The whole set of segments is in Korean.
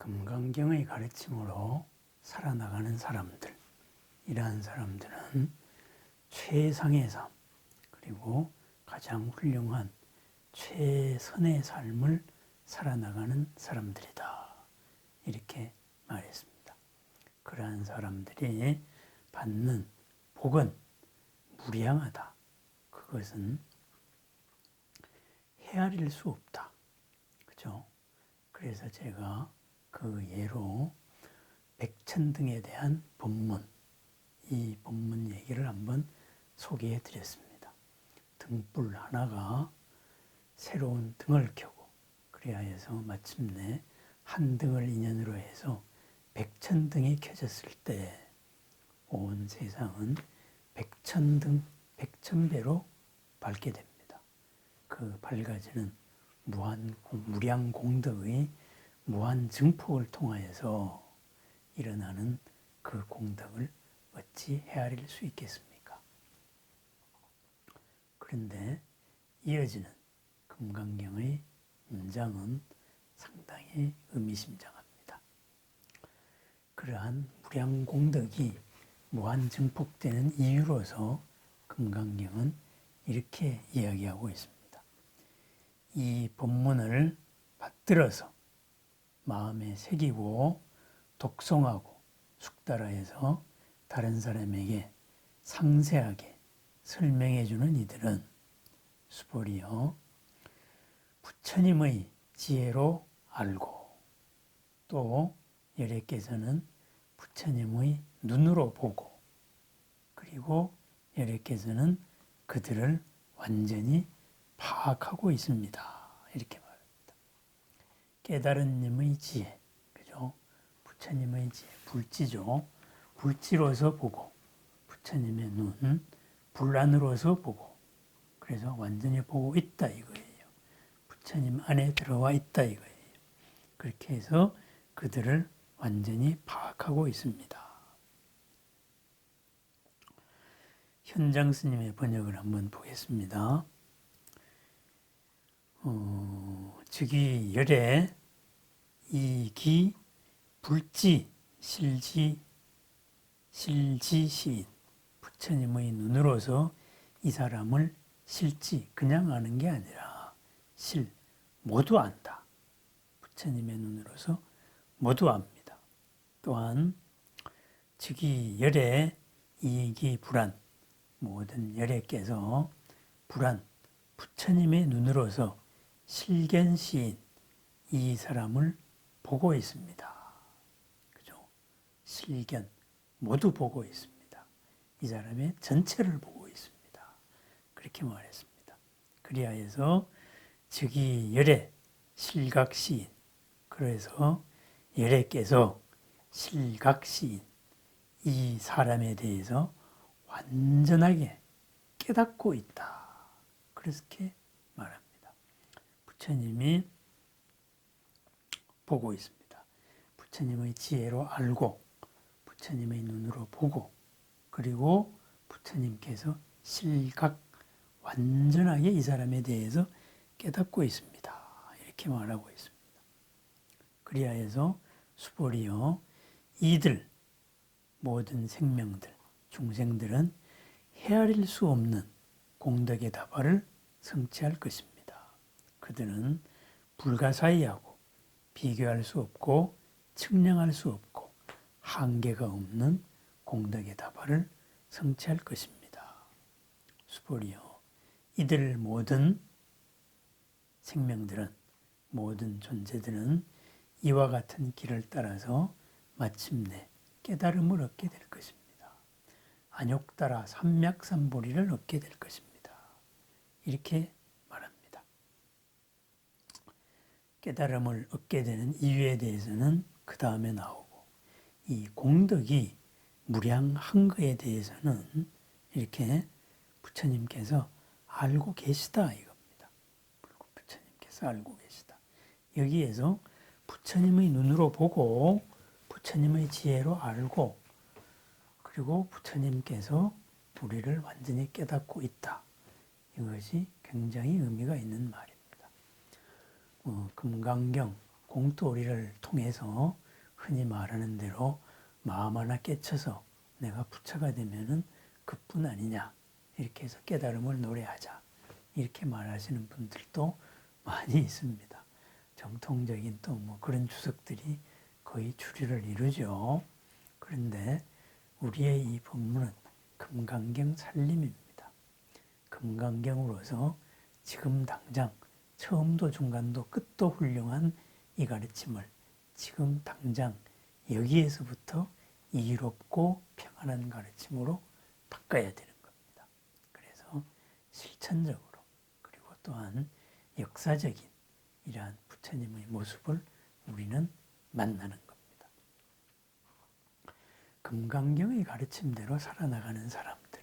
금강경의 가르침으로 살아나가는 사람들, 이러한 사람들은 최상의 삶, 그리고 가장 훌륭한 최선의 삶을 살아나가는 사람들이다. 이렇게 말했습니다. 그러한 사람들이 받는 복은 무량하다. 그것은 헤아릴 수 없다. 그죠? 그래서 제가 그 예로 백천등에 대한 법문, 이 법문 얘기를 한번 소개해 드렸습니다. 등불 하나가 새로운 등을 켜고 그래야 해서 마침내 한 등을 인연으로 해서 백천등이 켜졌을 때 온 세상은 백천등, 백천배로 밝게 됩니다. 그 밝아지는 무량 공덕의 무한 증폭을 통하여서 일어나는 그 공덕을 어찌 헤아릴 수 있겠습니까? 그런데 이어지는 금강경의 문장은 상당히 의미심장합니다. 그러한 무량 공덕이 무한 증폭되는 이유로서 금강경은 이렇게 이야기하고 있습니다. 이 법문을 받들어서 마음에 새기고 독송하고 숙달하여서 다른 사람에게 상세하게 설명해 주는 이들은 수보리여 부처님의 지혜로 알고 또 여래께서는 부처님의 눈으로 보고 그리고 여래께서는 그들을 완전히 파악하고 있습니다. 이렇게 말합니다. 깨달은 님의 지혜, 그죠? 부처님의 지혜, 불지죠. 불지로서 보고 부처님의 눈, 불안으로서 보고 그래서 완전히 보고 있다 이거예요. 부처님 안에 들어와 있다 이거예요. 그렇게 해서 그들을 완전히 파악하고 있습니다. 현장 스님의 번역을 한번 보겠습니다. 즉위 열애 이기 불지 실지 시인 부처님의 눈으로서 이 사람을 실지 그냥 아는 게 아니라 모두 안다. 부처님의 눈으로서 모두 압니다. 또한 즉위 열애 이기 불안 모든 열애께서 불안 부처님의 눈으로서 실견시인 이 사람을 보고 있습니다. 그죠? 실견 모두 보고 있습니다. 이 사람의 전체를 보고 있습니다. 그렇게 말했습니다. 그리하여서 즉위 열애 실각시인 그래서 열애께서 실각시인 이 사람에 대해서 완전하게 깨닫고 있다. 그렇게 말합니다. 부처님이 보고 있습니다. 부처님의 지혜로 알고 부처님의 눈으로 보고 그리고 부처님께서 실각 완전하게 이 사람에 대해서 깨닫고 있습니다. 이렇게 말하고 있습니다. 그리하여서 수보리여 이들 모든 생명들 중생들은 헤아릴 수 없는 공덕의 다발을 성취할 것입니다. 그들은 불가사의하고 비교할 수 없고 측량할 수 없고 한계가 없는 공덕의 다발을 성취할 것입니다. 수보리여 이들 모든 생명들은 모든 존재들은 이와 같은 길을 따라서 마침내 깨달음을 얻게 될 것입니다. 안욕따라 삼맥삼보리를 얻게 될 것입니다. 이렇게 말합니다. 깨달음을 얻게 되는 이유에 대해서는 그 다음에 나오고 이 공덕이 무량한 것에 대해서는 이렇게 부처님께서 알고 계시다 이겁니다. 부처님께서 알고 계시다. 여기에서 부처님의 눈으로 보고 부처님의 지혜로 알고 그리고 부처님께서 우리를 완전히 깨닫고 있다. 이것이 굉장히 의미가 있는 말입니다. 금강경 공토리를 통해서 흔히 말하는 대로 마음 하나 깨쳐서 내가 부처가 되면은 그뿐 아니냐, 이렇게 해서 깨달음을 노래하자, 이렇게 말하시는 분들도 많이 있습니다. 정통적인 또 뭐 그런 주석들이 거의 주류를 이루죠. 그런데 우리의 이 법문은 금강경 살림입니다. 금강경으로서 지금 당장 처음도 중간도 끝도 훌륭한 이 가르침을 지금 당장 여기에서부터 이롭고 평안한 가르침으로 바꿔야 되는 겁니다. 그래서 실천적으로 그리고 또한 역사적인 이러한 부처님의 모습을 우리는 만나는 겁니다. 금강경의 가르침대로 살아나가는 사람들,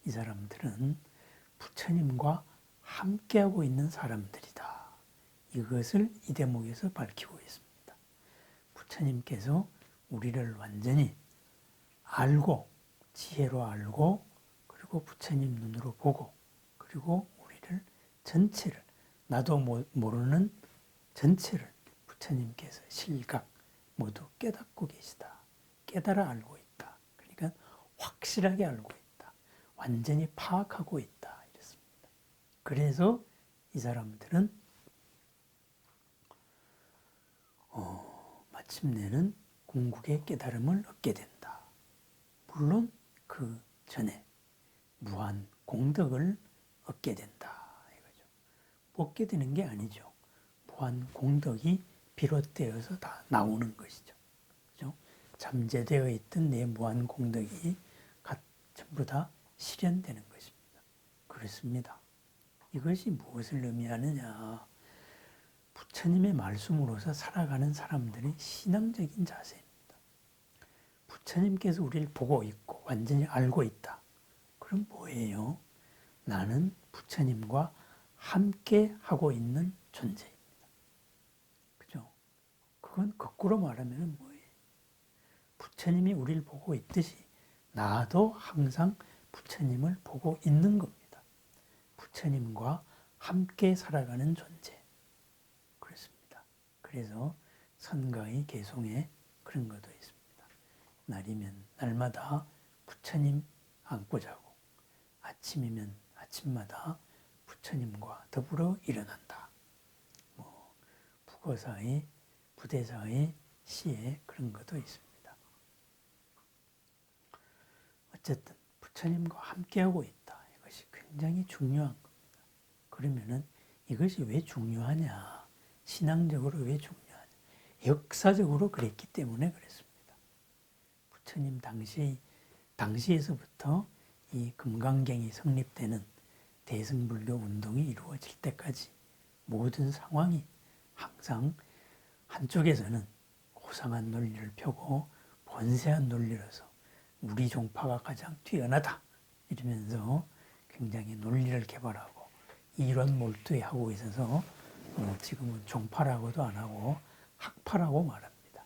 이 사람들은 부처님과 함께하고 있는 사람들이다. 이것을 이 대목에서 밝히고 있습니다. 부처님께서 우리를 완전히 알고, 지혜로 알고, 그리고 부처님 눈으로 보고, 그리고 우리를 전체를, 나도 모르는 전체를 부처님께서 실각 모두 깨닫고 계시다. 깨달아 알고 있다. 그러니까 확실하게 알고 있다. 완전히 파악하고 있다. 이렇습니다. 그래서 이 사람들은 마침내는 궁극의 깨달음을 얻게 된다. 물론 그 전에 무한 공덕을 얻게 된다. 이거죠. 얻게 되는 게 아니죠. 무한 공덕이 비롯되어서 다 나오는 것이죠. 그죠? 잠재되어 있던 내 무한 공덕이 전부 다 실현되는 것입니다. 그렇습니다. 이것이 무엇을 의미하느냐? 부처님의 말씀으로서 살아가는 사람들의 신앙적인 자세입니다. 부처님께서 우리를 보고 있고 완전히 알고 있다. 그럼 뭐예요? 나는 부처님과 함께 하고 있는 존재입니다. 그죠? 그건 거꾸로 말하면 뭐예요? 부처님이 우리를 보고 있듯이 나도 항상 부처님을 보고 있는 겁니다. 부처님과 함께 살아가는 존재. 그렇습니다. 그래서 선가의 개송에 그런 것도 있습니다. 날이면 날마다 부처님 안고 자고 아침이면 아침마다 부처님과 더불어 일어난다. 뭐 북어사의 부대사의 시에 그런 것도 있습니다. 어쨌든 부처님과 함께하고 있다. 이것이 굉장히 중요한 겁니다. 그러면은 이것이 왜 중요하냐? 신앙적으로 왜 중요하냐? 역사적으로 그랬기 때문에 그랬습니다. 부처님 당시에서부터 이 금강경이 성립되는 대승불교 운동이 이루어질 때까지 모든 상황이 항상 한쪽에서는 고상한 논리를 펴고 번세한 논리로서 우리 종파가 가장 뛰어나다 이러면서 굉장히 논리를 개발하고 이론 몰두에 하고 있어서 지금은 종파라고도 안 하고 학파라고 말합니다.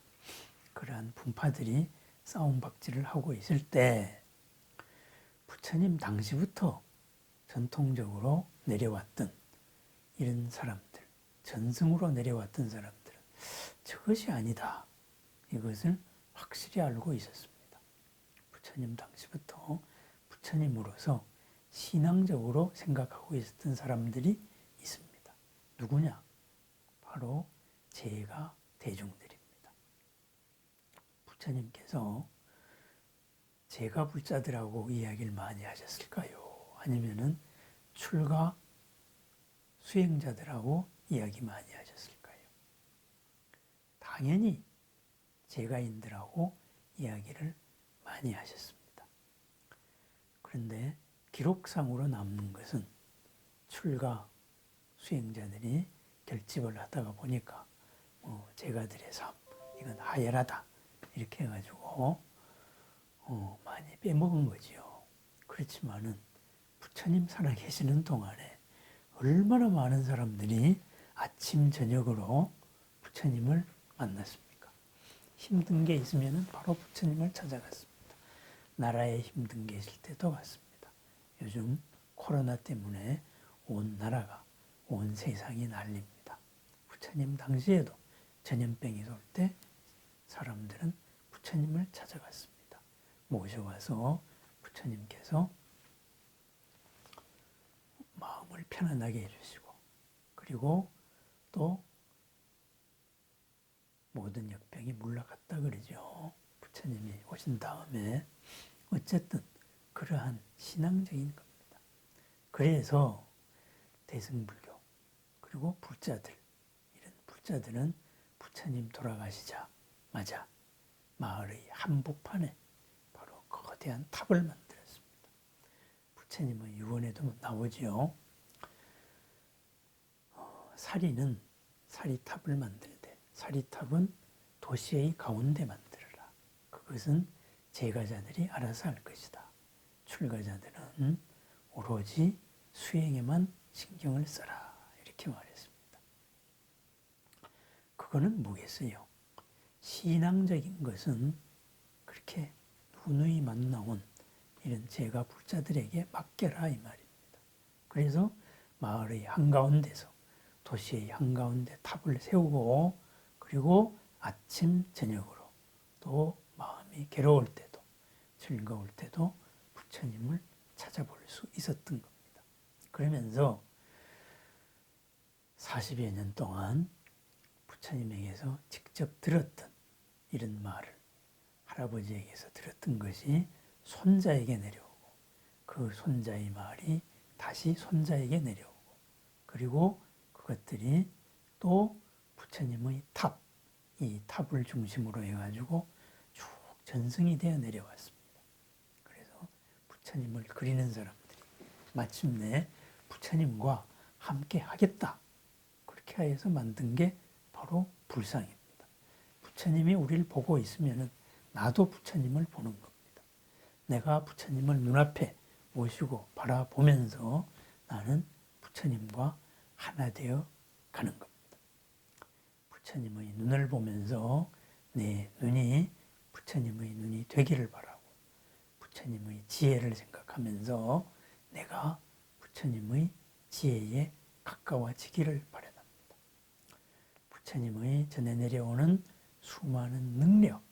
그러한 분파들이 싸움박질을 하고 있을 때 부처님 당시부터 전통적으로 내려왔던 이런 사람들, 전승으로 내려왔던 사람들은 저것이 아니다. 이것을 확실히 알고 있었습니다. 부처님 당시부터 부처님으로서 신앙적으로 생각하고 있었던 사람들이 있습니다. 누구냐? 바로 제가 대중들입니다. 부처님께서 제가 불자들하고 이야기를 많이 하셨을까요? 아니면은 출가 수행자들하고 이야기 많이 하셨을까요? 당연히 제가인들하고 이야기를 많이 하셨습니다. 그런데 기록상으로 남는 것은 출가 수행자들이 결집을 하다가 보니까 제가들의 삶 이건 하열하다 이렇게 해가지고 많이 빼먹은 거지요. 그렇지만은 부처님 살아계시는 동안에 얼마나 많은 사람들이 아침 저녁으로 부처님을 만났습니까? 힘든 게 있으면 바로 부처님을 찾아갔습니다. 나라에 힘든 게 있을 때도 갔습니다. 요즘 코로나 때문에 온 나라가 온 세상이 난립니다. 부처님 당시에도 전염병이 돌 때 사람들은 부처님을 찾아갔습니다. 모셔와서 부처님께서 마음을 편안하게 해주시고, 그리고 또 모든 역병이 물러갔다 그러죠. 부처님이 오신 다음에. 어쨌든 그러한 신앙적인 겁니다. 그래서 대승불교 그리고 불자들, 이런 불자들은 부처님 돌아가시자마자 마을의 한복판에 바로 거대한 탑을 만들었습니다. 부처님의 유언에도 나오지요. 사리탑을 만들되 사리탑은 도시의 가운데 만들어라. 그것은 제가자들이 알아서 할 것이다. 출가자들은 오로지 수행에만 신경을 써라. 이렇게 말했습니다. 그거는 뭐겠어요? 신앙적인 것은 그렇게 누누이 만나온 이런 제가 불자들에게 맡겨라 이 말입니다. 그래서 마을의 한가운데서 도시의 한가운데 탑을 세우고, 그리고 아침 저녁으로 또 마음이 괴로울 때도 즐거울 때도 부처님을 찾아볼 수 있었던 겁니다. 그러면서 40여 년 동안 부처님에게서 직접 들었던 이런 말을 할아버지에게서 들었던 것이 손자에게 내려오고, 그 손자의 말이 다시 손자에게 내려오고, 그리고 그것들이 또 부처님의 탑, 이 탑을 중심으로 해가지고 쭉 전승이 되어 내려왔습니다. 그래서 부처님을 그리는 사람들이 마침내 부처님과 함께 하겠다, 그렇게 해서 만든 게 바로 불상입니다. 부처님이 우리를 보고 있으면 나도 부처님을 보는 겁니다. 내가 부처님을 눈앞에 모시고 바라보면서 나는 부처님과 하나 되어 가는 겁니다. 부처님의 눈을 보면서 내 눈이 부처님의 눈이 되기를 바라고, 부처님의 지혜를 생각하면서 내가 부처님의 지혜에 가까워지기를 바랍니다. 부처님의 전해 내려오는 수많은 능력,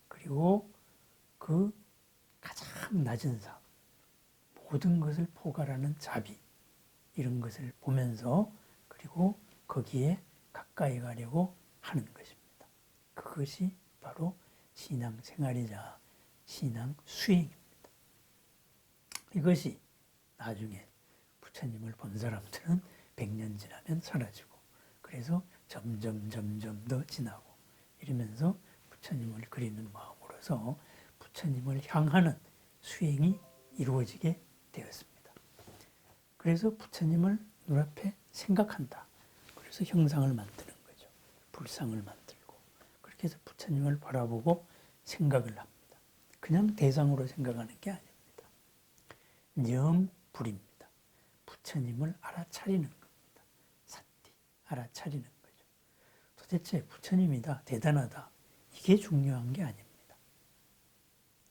그리고 그 가장 낮은 삶, 모든 것을 포괄하는 자비, 이런 것을 보면서 그리고 거기에 가까이 가려고 하는 것입니다. 그것이 바로 신앙생활이자 신앙 수행입니다. 이것이 나중에 부처님을 본 사람들은 100년 지나면 사라지고, 그래서 점점 더 지나고 이러면서 부처님을 그리는 마음으로서 부처님을 향하는 수행이 이루어지게 되었습니다. 그래서 부처님을 눈앞에 생각한다. 그래서 형상을 만드는 거죠. 불상을 만들고. 그렇게 해서 부처님을 바라보고 생각을 합니다. 그냥 대상으로 생각하는 게 아닙니다. 염불입니다. 부처님을 알아차리는 겁니다. 사띠, 알아차리는 거죠. 도대체 부처님이다, 대단하다, 이게 중요한 게 아닙니다.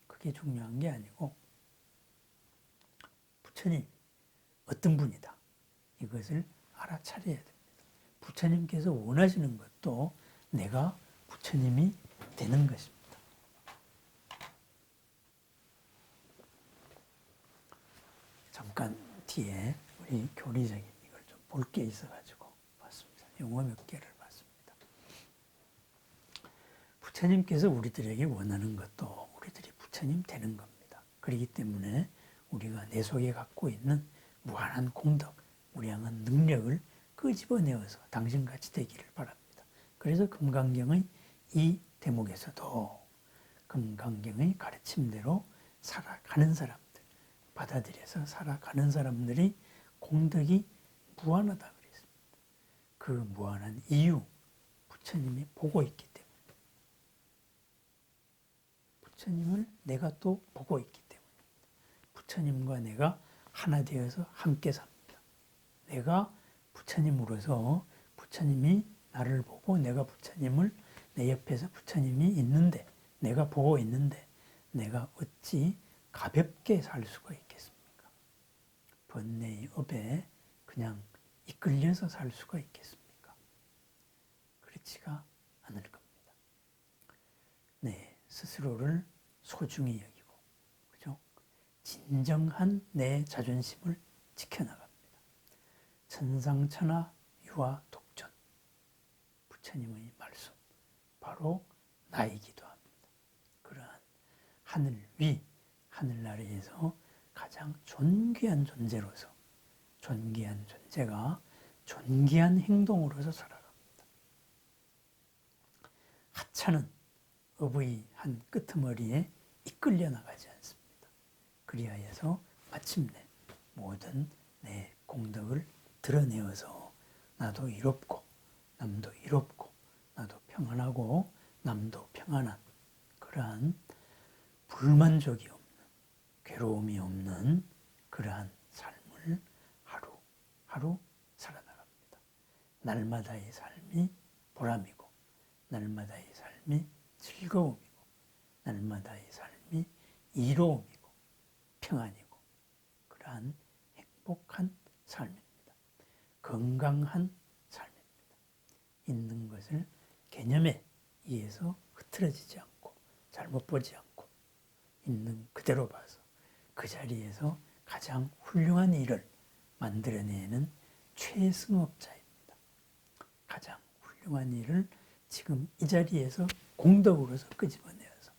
그게 중요한 게 아니고 부처님 어떤 분이다, 이것을 알아차려야 됩니다. 부처님께서 원하시는 것도 내가 부처님이 되는 것입니다. 잠깐 뒤에 우리 교리적인 이걸 좀 볼 게 있어가지고 봤습니다. 용어 몇 개를 봤습니다. 부처님께서 우리들에게 원하는 것도 우리들이 부처님 되는 겁니다. 그렇기 때문에 우리가 내 속에 갖고 있는 무한한 공덕, 무량한 능력을 끄집어내어서 당신같이 되기를 바랍니다. 그래서 금강경의 이 대목에서도 금강경의 가르침대로 살아가는 사람들, 받아들여서 살아가는 사람들이 공덕이 무한하다 그랬습니다. 그 무한한 이유, 부처님이 보고 있기 때문에, 부처님을 내가 또 보고 있기 때문에, 부처님과 내가 하나 되어서 함께 삽니다. 내가 부처님으로서 부처님이 나를 보고 내가 부처님을, 내 옆에서 부처님이 있는데, 내가 보고 있는데 내가 어찌 가볍게 살 수가 있겠습니까? 번뇌의 업에 그냥 이끌려서 살 수가 있겠습니까? 그렇지가 않을 겁니다. 네, 스스로를 소중히 여기고, 그죠? 진정한 내 자존심을 지켜나갑니다. 천상천하 유아 독존. 부처님의 말씀. 바로 나이기도 합니다. 그러한 하늘 위, 하늘나라에서 가장 존귀한 존재로서, 존귀한 존재가 존귀한 행동으로서 살아갑니다. 하찮은 업의 한 끄트머리에 이끌려 나가지 않습니다. 그리하여서 마침내 모든 내 공덕을 드러내어서 나도 이롭고 남도 이롭고 나도 평안하고 남도 평안한 그러한 불만족이 없는, 괴로움이 없는 그러한 삶을 하루하루 살아나갑니다. 날마다의 삶이 보람이고 날마다의 삶이 즐거움이고 날마다의 삶이 이로움이고 평안이고 그러한 행복한 삶입니다. 건강한 삶입니다. 있는 것을 개념에 의해서 흐트러지지 않고 잘못 보지 않고 있는 그대로 봐서 그 자리에서 가장 훌륭한 일을 만들어내는 최승업자입니다. 가장 훌륭한 일을 지금 이 자리에서 공덕으로서 끄집어내어서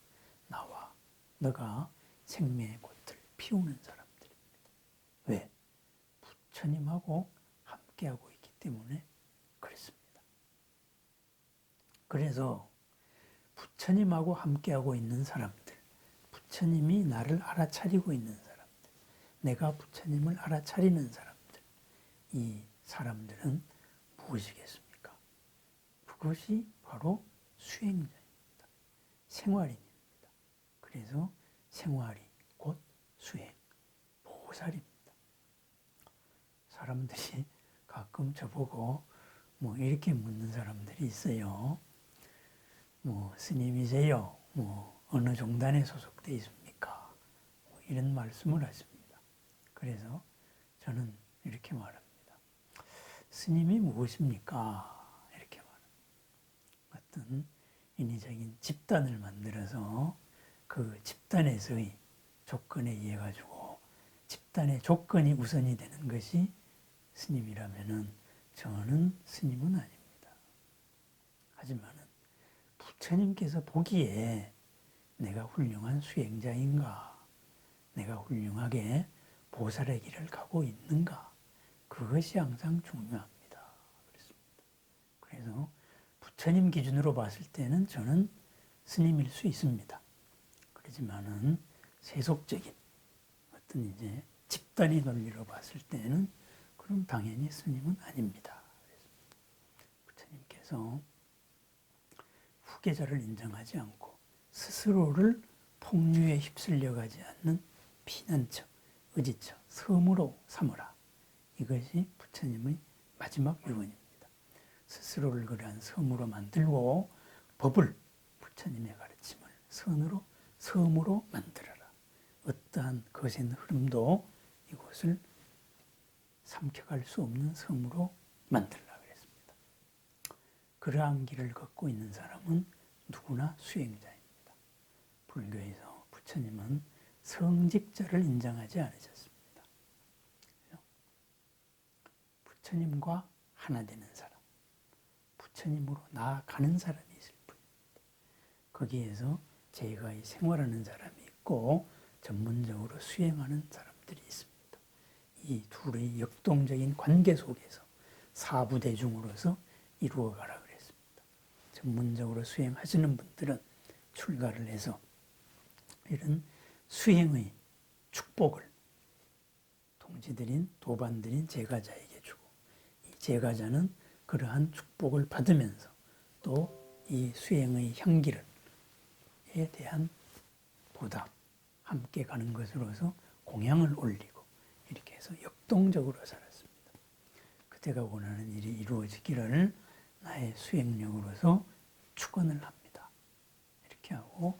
나와 너가 생명의 꽃을 피우는 사람들입니다. 왜? 부처님하고 함께하고 있기 때문에 그렇습니다. 그래서 부처님하고 함께하고 있는 사람들, 부처님이 나를 알아차리고 있는 사람들, 내가 부처님을 알아차리는 사람들, 이 사람들은 무엇이겠습니까? 그것이 바로 수행자입니다. 생활인입니다. 그래서 생활이 곧 수행, 보살입니다. 사람들이 가끔 저보고 이렇게 묻는 사람들이 있어요. 스님이세요? 어느 종단에 소속되어 있습니까? 이런 말씀을 하십니다. 그래서 저는 이렇게 말합니다. 스님이 무엇입니까? 이렇게 말합니다. 어떤 인위적인 집단을 만들어서 그 집단에서의 조건에 의해 가지고 집단의 조건이 우선이 되는 것이 스님이라면은 저는 스님은 아닙니다. 하지만은 부처님께서 보기에 내가 훌륭한 수행자인가, 내가 훌륭하게 보살의 길을 가고 있는가, 그것이 항상 중요합니다. 그렇습니다. 그래서 부처님 기준으로 봤을 때는 저는 스님일 수 있습니다. 그렇지만은 세속적인 어떤 이제 집단의 논리로 봤을 때는 그럼 당연히 스님은 아닙니다. 부처님께서 후계자를 인정하지 않고 스스로를 폭류에 휩쓸려 가지 않는 피난처, 의지처, 섬으로 삼으라. 이것이 부처님의 마지막 유언입니다. 스스로를 그러한 섬으로 만들고 법을 부처님의 가르침을 섬으로 만들어라. 어떠한 거센 흐름도 이곳을 삼켜갈 수 없는 섬으로 만들라 그랬습니다. 그러한 길을 걷고 있는 사람은 누구나 수행자입니다. 불교에서 부처님은 성직자를 인정하지 않으셨습니다. 부처님과 하나 되는 사람, 부처님으로 나아가는 사람이 있을 뿐입니다. 거기에서 제가의 생활하는 사람이 있고 전문적으로 수행하는 사람들이 있습니다. 이 둘의 역동적인 관계 속에서 사부대중으로서 이루어가라 그랬습니다. 전문적으로 수행하시는 분들은 출가를 해서 이런 수행의 축복을 동지들인 도반들인 제가자에게 주고 이 제가자는 그러한 축복을 받으면서 또 이 수행의 향기를 에 대한 보답, 함께 가는 것으로서 공양을 올리고 이렇게 해서 역동적으로 살았습니다. 그대가 원하는 일이 이루어지기를 나의 수행력으로서 축원을 합니다. 이렇게 하고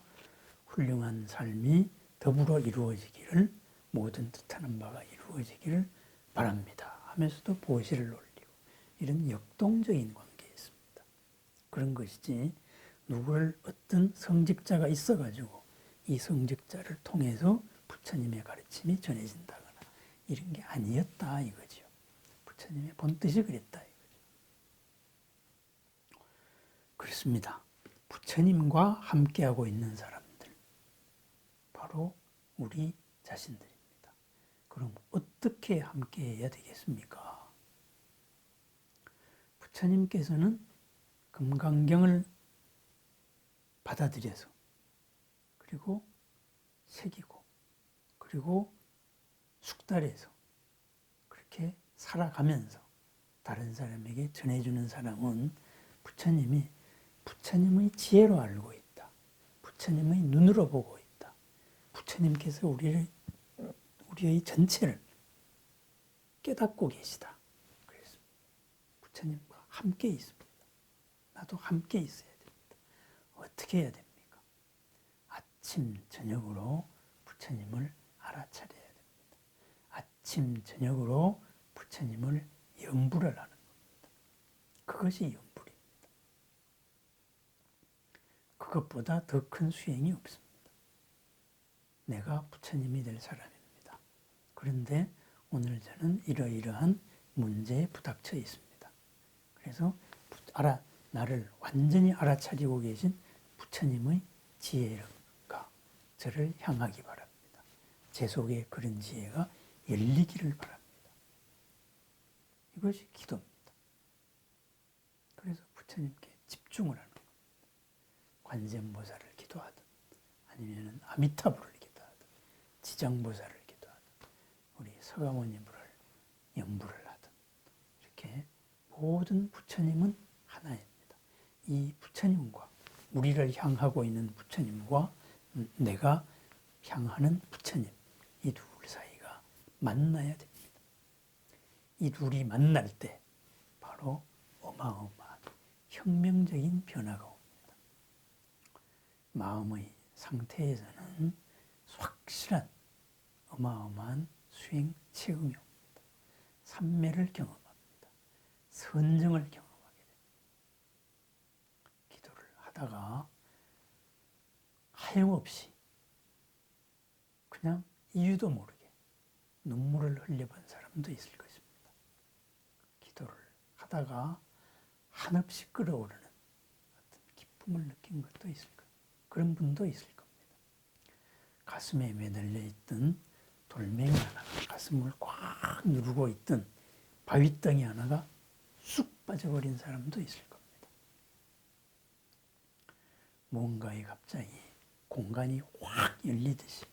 훌륭한 삶이 더불어 이루어지기를 모든 뜻하는 바가 이루어지기를 바랍니다 하면서도 보시를 올리고 이런 역동적인 관계였습니다. 그런 것이지 누구를 어떤 성직자가 있어가지고 이 성직자를 통해서 부처님의 가르침이 전해진다거나 이런 게 아니었다 이거죠. 부처님의 본뜻이 그랬다 이거죠. 그렇습니다. 부처님과 함께하고 있는 사람들 바로 우리 자신들입니다. 그럼 어떻게 함께해야 되겠습니까? 부처님께서는 금강경을 받아들여서 그리고 새기고 그리고 숙달해서 그렇게 살아가면서 다른 사람에게 전해주는 사람은 부처님의 지혜로 알고 있다. 부처님의 눈으로 보고 있다. 부처님께서 우리의 전체를 깨닫고 계시다. 그래서 부처님과 함께 있습니다. 나도 함께 있어야 됩니다. 어떻게 해야 됩니까? 아침, 저녁으로 부처님을 알아차려야 됩니다. 아침, 저녁으로 부처님을 염불을 하는 겁니다. 그것이 염불입니다. 그것보다 더 큰 수행이 없습니다. 내가 부처님이 될 사람입니다. 그런데 오늘 저는 이러이러한 문제에 부닥쳐 있습니다. 그래서 나를 완전히 알아차리고 계신 부처님의 지혜가 저를 향하기 바랍니다. 제 속에 그런 지혜가 열리기를 바랍니다. 이것이 기도입니다. 그래서 부처님께 집중을 하는 겁니다. 관세음보살을 기도하든 아니면 아미타불을 기도하든 지장보살을 기도하든 우리 서가모니불을 염불을 하든 이렇게 모든 부처님은 하나입니다. 이 부처님과 우리를 향하고 있는 부처님과 내가 향하는 부처님 이 둘 사이가 만나야 됩니다. 이 둘이 만날 때 바로 어마어마한 혁명적인 변화가 옵니다. 마음의 상태에서는 확실한 어마어마한 수행 체험이 옵니다. 삼매를 경험합니다. 선정을 경험하게 됩니다. 기도를 하다가 하염없이 그냥 이유도 모르게 눈물을 흘려본 사람도 있을 것입니다. 기도를 하다가 한없이 끓어오르는 어떤 기쁨을 느낀 것도 있을 겁니다. 그런 분도 있을 겁니다. 가슴에 매달려 있던 돌멩이 하나가 가슴을 꽉 누르고 있던 바위덩이 하나가 쑥 빠져버린 사람도 있을 겁니다. 뭔가에 갑자기 공간이 확 열리듯이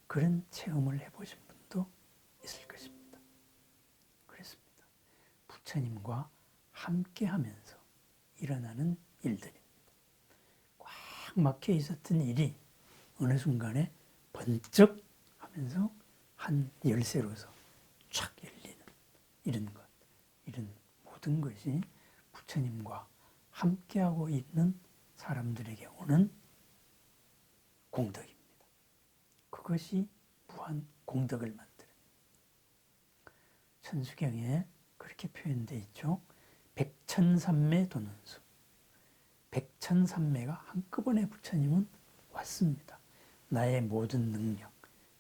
그런 체험을 해보신 분도 있을 것입니다. 그렇습니다. 부처님과 함께하면서 일어나는 일들입니다. 꽉 막혀 있었던 일이 어느 순간에 번쩍 하면서 한 열쇠로서 촥 열리는 이런 것, 이런 모든 것이 부처님과 함께하고 있는 사람들에게 오는 공덕입니다. 그것이 무한 공덕을 만드는. 천수경에 그렇게 표현되어 있죠. 백천삼매 도는수. 백천삼매가 한꺼번에 부처님은 왔습니다. 나의 모든 능력,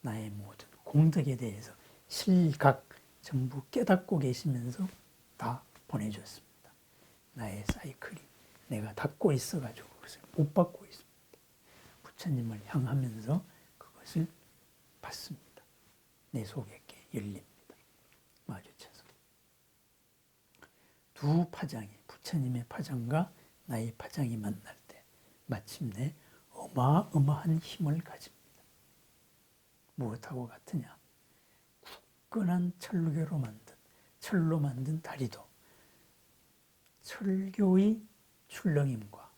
나의 모든 공덕에 대해서 실각 전부 깨닫고 계시면서 다 보내줬습니다. 나의 사이클이 내가 닫고 있어가지고 그것을 못 받고 있습니다. 부처님을 향하면서 그것을 받습니다. 내 속에 열립니다. 마주쳐서. 두 파장이 부처님의 파장과 나의 파장이 만날 때 마침내 어마어마한 힘을 가집니다. 무엇하고 같으냐? 굳건한 철로 만든 다리도 철교의 출렁임과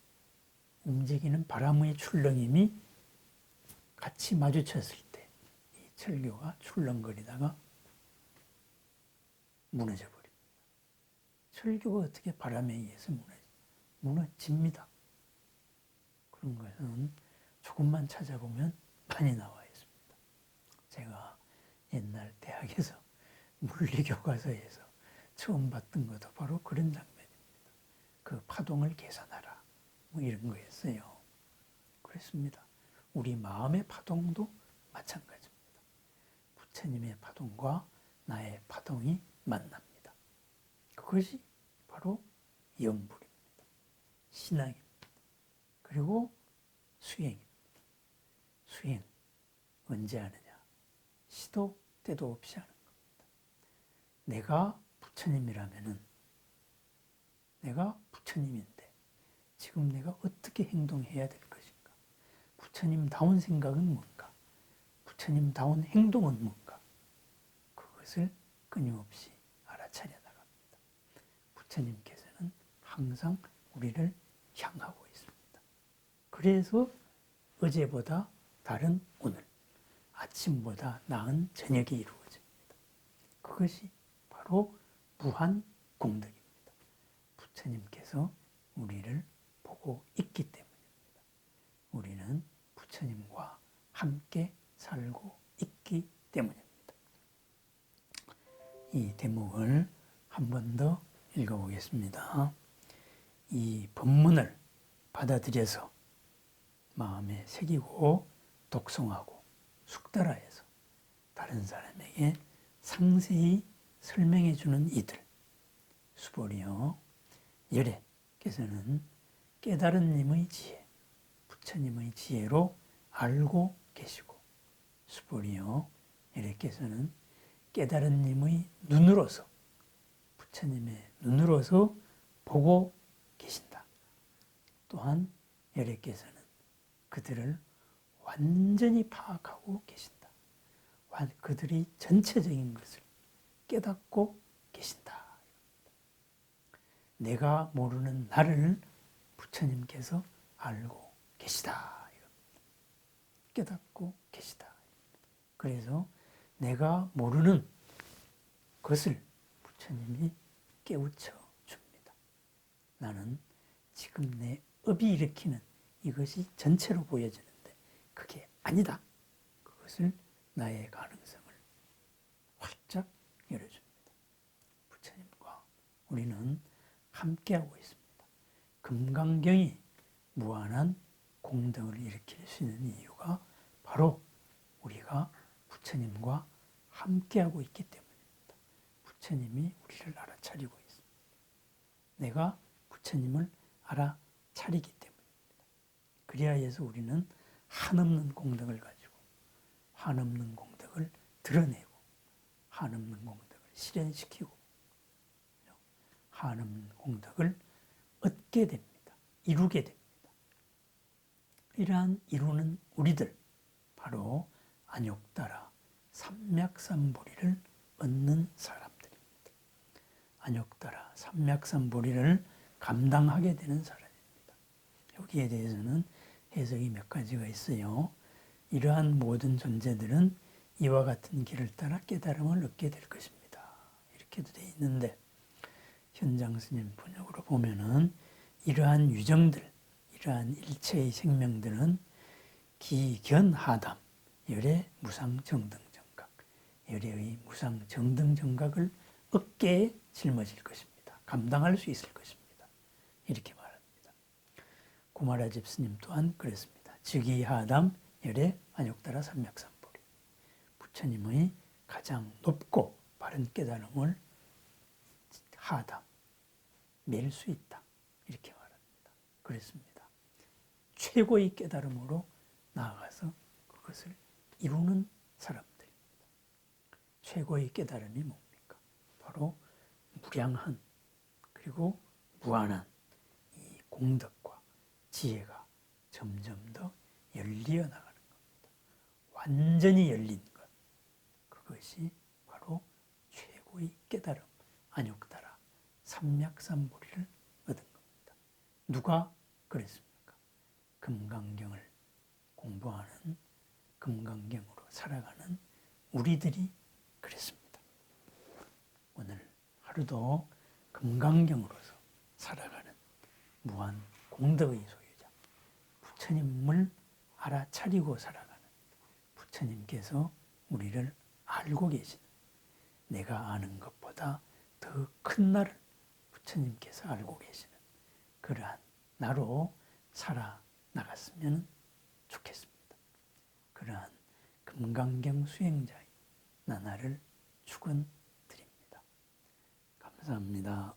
움직이는 바람의 출렁임이 같이 마주쳤을 때 이 철교가 출렁거리다가 무너져 버립니다. 철교가 어떻게 바람에 의해서 무너집니다. 그런 것은 조금만 찾아보면 많이 나와 있습니다. 제가 옛날 대학에서 물리교과서에서 처음 봤던 것도 바로 그런 장면입니다. 그 파동을 계산하라. 뭐 이런 거였어요. 그렇습니다. 우리 마음의 파동도 마찬가지입니다. 부처님의 파동과 나의 파동이 만납니다. 그것이 바로 염불입니다. 신앙입니다. 그리고 수행입니다. 수행 언제 하느냐? 시도 때도 없이 하는 겁니다. 내가 부처님이라면은 내가 부처님인데 지금 내가 어떻게 행동해야 될 것인가? 부처님다운 생각은 뭔가? 부처님다운 행동은 뭔가? 그것을 끊임없이 알아차려 나갑니다. 부처님께서는 항상 우리를 향하고 있습니다. 그래서 어제보다 다른 오늘, 아침보다 나은 저녁이 이루어집니다. 그것이 바로 무한 공덕입니다. 부처님께서 우리를 보고 있기 때문입니다. 우리는 부처님과 함께 살고 있기 때문입니다. 이 대목을 한 번 더 읽어보겠습니다. 이 법문을 받아들여서 마음에 새기고 독송하고 숙달하여서 다른 사람에게 상세히 설명해 주는 이들, 수보리요 열애께서는 깨달은 님의 지혜, 부처님의 지혜로 알고 계시고, 수보리요 열애께서는 깨달은 님의 눈으로서, 부처님의 눈으로서 보고 계신다. 또한 열애께서는 그들을 완전히 파악하고 계신다. 그들이 전체적인 것을 깨닫고 계신다. 내가 모르는 나를 부처님께서 알고 계시다. 깨닫고 계시다. 그래서 내가 모르는 것을 부처님이 깨우쳐 줍니다. 나는 지금 내 업이 일으키는 이것이 전체로 보여지는데 그게 아니다. 그것을 나의 가능성을 활짝 열어줍니다. 부처님과 우리는 함께하고 있습니다. 금강경이 무한한 공덕을 일으킬 수 있는 이유가 바로 우리가 부처님과 함께하고 있기 때문입니다. 부처님이 우리를 알아차리고 있습니다. 내가 부처님을 알아차리기 때문입니다. 그리하여서 우리는 한없는 공덕을 가지고 한없는 공덕을 드러내고 한없는 공덕을 실현시키고 한없는 공덕을 얻게 됩니다. 이루게 됩니다. 이러한 이루는 우리들 바로 안욕따라 삼맥삼보리를 얻는 사람들입니다. 안욕따라 삼맥삼보리를 감당하게 되는 사람입니다. 여기에 대해서는 해석이 몇 가지가 있어요. 이러한 모든 존재들은 이와 같은 길을 따라 깨달음을 얻게 될 것입니다. 이렇게도 되어 있는데 현장 스님 번역으로 보면은 이러한 유정들, 이러한 일체의 생명들은 기견하담, 열의 무상정등정각, 열의 무상정등정각을 어깨에 짊어질 것입니다. 감당할 수 있을 것입니다. 이렇게 말합니다. 구마라집 스님 또한 그랬습니다. 즉위하담, 열의 안욕따라 삼맥삼보리. 부처님의 가장 높고 바른 깨달음을 하담, 맬 수 있다. 이렇게 말합니다. 그랬습니다. 최고의 깨달음으로 나아가서 그것을 이루는 사람들입니다. 최고의 깨달음이 뭡니까? 바로 무량한 그리고 무한한 이 공덕과 지혜가 점점 더 열리어 나가는 겁니다. 완전히 열린 것. 그것이 바로 최고의 깨달음, 안욕따라 삼맥삼보리를 얻은 겁니다. 누가 그랬습니까? 금강경을 공부하는, 금강경으로 살아가는 우리들이 그랬습니다. 오늘 하루도 금강경으로서 살아가는 무한 공덕의 소유자, 부처님을 알아차리고 살아가는 부처님께서 우리를 알고 계시는, 내가 아는 것보다 더 큰 나를 부처님께서 알고 계시는 그러한 나로 살아나갔으면 좋겠습니다. 그러한 금강경 수행자의 나날을 축원드립니다. 감사합니다.